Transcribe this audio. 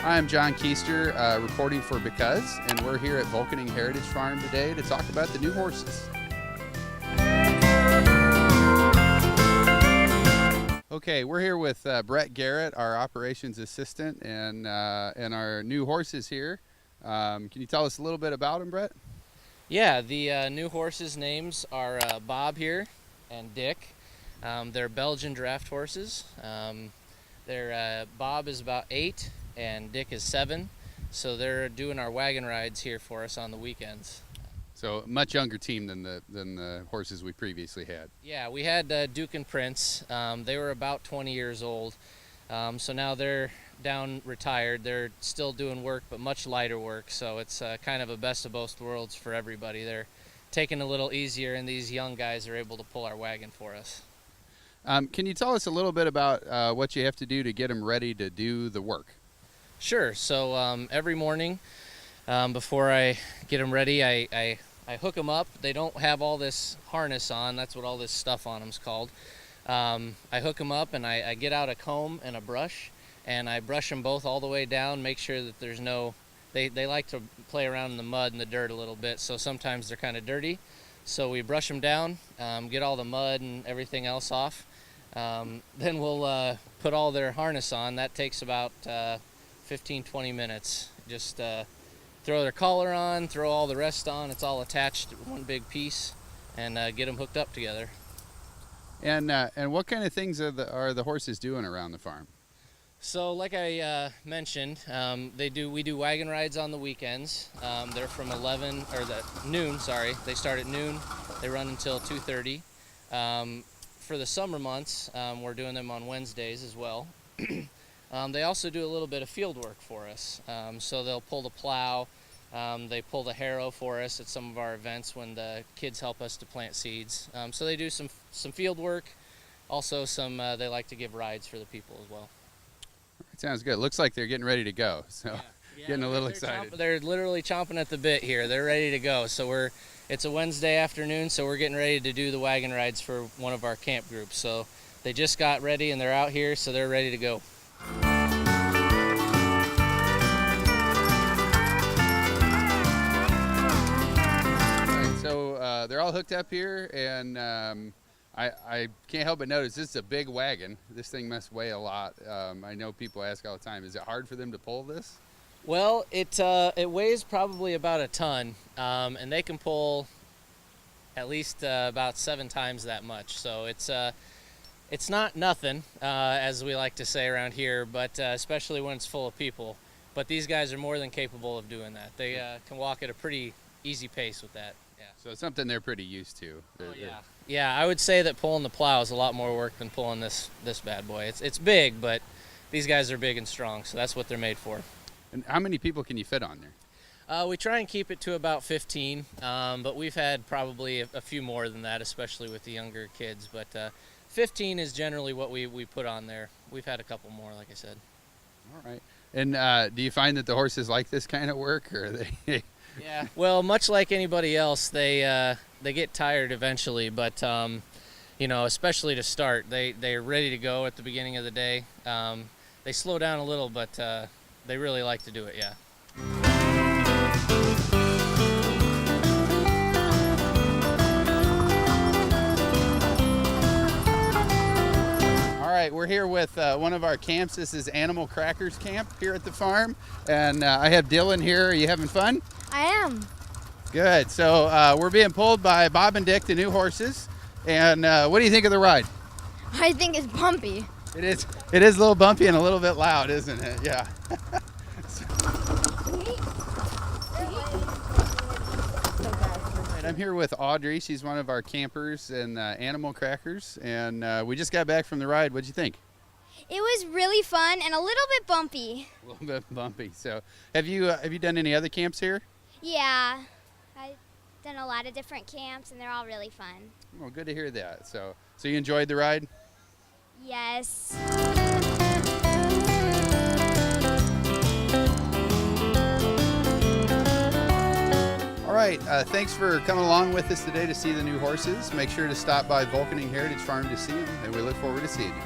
Hi, I'm Jon Kuester, reporting for BCUZ, and we're here at Wagon Heritage Farm today to talk about the new horses. Okay, we're here with Brett Garrett, our operations assistant, and our new horses here. Can you tell us a little bit about them, Brett? Yeah, the new horses' names are Bob here and Dick. They're Belgian draft horses. Bob is about 8 and Dick is 7, so they're doing our wagon rides here for us on the weekends. So a much younger team than the horses we previously had. Yeah, we had Duke and Prince. They were about 20 years old, so now they're down retired. They're still doing work, but much lighter work, so it's kind of a best of both worlds for everybody. They're taking a little easier, and these young guys are able to pull our wagon for us. Can you tell us a little bit about what you have to do to get them ready to do the work? Sure. So every morning before I get them ready, I hook them up. They don't have all this harness on. That's what all this stuff on them is called. I hook them up and I get out a comb and a brush, and I brush them both all the way down, make sure that there's no, they like to play around in the mud and the dirt a little bit, so sometimes they're kind of dirty. So we brush them down, get all the mud and everything else off. Then we'll put all their harness on. That takes about 15-20 minutes. Just throw their collar on, throw all the rest on. It's all attached to one big piece, and get them hooked up together. And what kind of things are the horses doing around the farm? So like I mentioned, we do wagon rides on the weekends. They're from noon. Sorry, they start at noon. They run until 2:30. For the summer months, we're doing them on Wednesdays as well. They also do a little bit of field work for us. So they'll pull the plow, they pull the harrow for us at some of our events when the kids help us to plant seeds. So they do some field work. Also they like to give rides for the people as well. It sounds good. It looks like they're getting ready to go. So yeah, getting a little excited. They're literally chomping at the bit here. They're ready to go. So it's a Wednesday afternoon, so we're getting ready to do the wagon rides for one of our camp groups. So they just got ready and they're out here, so they're ready to go. So they're all hooked up here, and I can't help but notice this is a big wagon. This thing must weigh a lot. I know people ask all the time, is it hard for them to pull this? Well, it weighs probably about a ton, and they can pull at least about 7 times that much. So it's not nothing, as we like to say around here, but especially when it's full of people. But these guys are more than capable of doing that. They can walk at a pretty easy pace with that. Yeah. So it's something they're pretty used to. Yeah, I would say that pulling the plow is a lot more work than pulling this bad boy. It's big, but these guys are big and strong, so that's what they're made for. And how many people can you fit on there? We try and keep it to about 15, but we've had probably a few more than that, especially with the younger kids. But 15 is generally what we put on there. We've had a couple more, like I said. All right. And do you find that the horses like this kind of work, or are they? Yeah. Well, much like anybody else, they get tired eventually, but especially to start, they're ready to go at the beginning of the day. They slow down a little, but they really like to do it. Yeah. All right, we're here with one of our camps. This is Animal Crackers Camp here at the farm, and I have Dylan here. Are you having fun? I am. Good. So we're being pulled by Bob and Dick, the new horses. And what do you think of the ride? I think it's bumpy. It is a little bumpy and a little bit loud, isn't it? Yeah. I'm here with Audrey. She's one of our campers in Animal Crackers, and we just got back from the ride. What'd you think? It was really fun and a little bit bumpy. A little bit bumpy. So, have you done any other camps here? Yeah, I've done a lot of different camps, and they're all really fun. Well, good to hear that. So you enjoyed the ride? Yes. All right, thanks for coming along with us today to see the new horses. Make sure to stop by Wagon Heritage Farm to see them, and we look forward to seeing you.